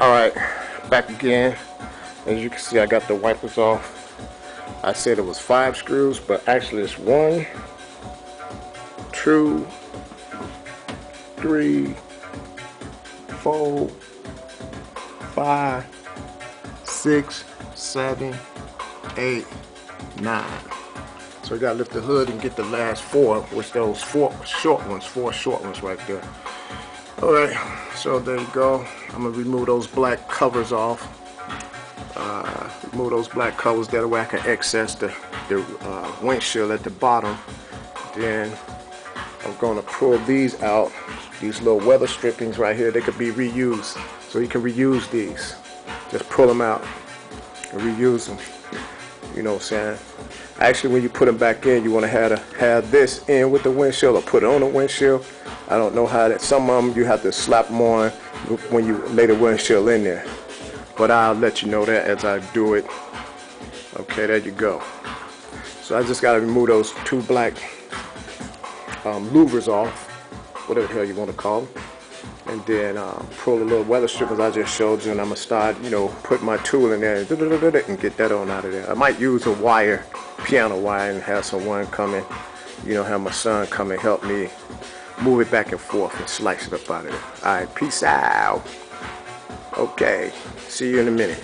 Alright, back again. As you can see, I got the wipers off. I said it was 5 screws, but actually it's 1, 2, 3, 4, 5, 6, 7, 8, 9. So we gotta lift the hood and get the last 4, which those 4 short ones right there. Alright, so there you go. I'm gonna remove those black covers off. Remove those black covers, that way I can access the windshield at the bottom. Then I'm gonna pull these out. These little weather strippings right here, they could be reused. So you can reuse these. Just pull them out and reuse them. You know what I'm saying? Actually, when you put them back in, you want to have this in with the windshield or put it on the windshield. I don't know how that. Some of them you have to slap them on when you lay the windshield in there. But I'll let you know that as I do it. Okay, there you go. So I just got to remove those 2 black louvers off, whatever the hell you want to call them. And then pull the little weather strippers I just showed you, and I'm going to start, put my tool in there and get that on out of there. I might use a wire, piano wire, and have someone come in, have my son come and help me move it back and forth and slice it up out of there. Alright, peace out. Okay, see you in a minute.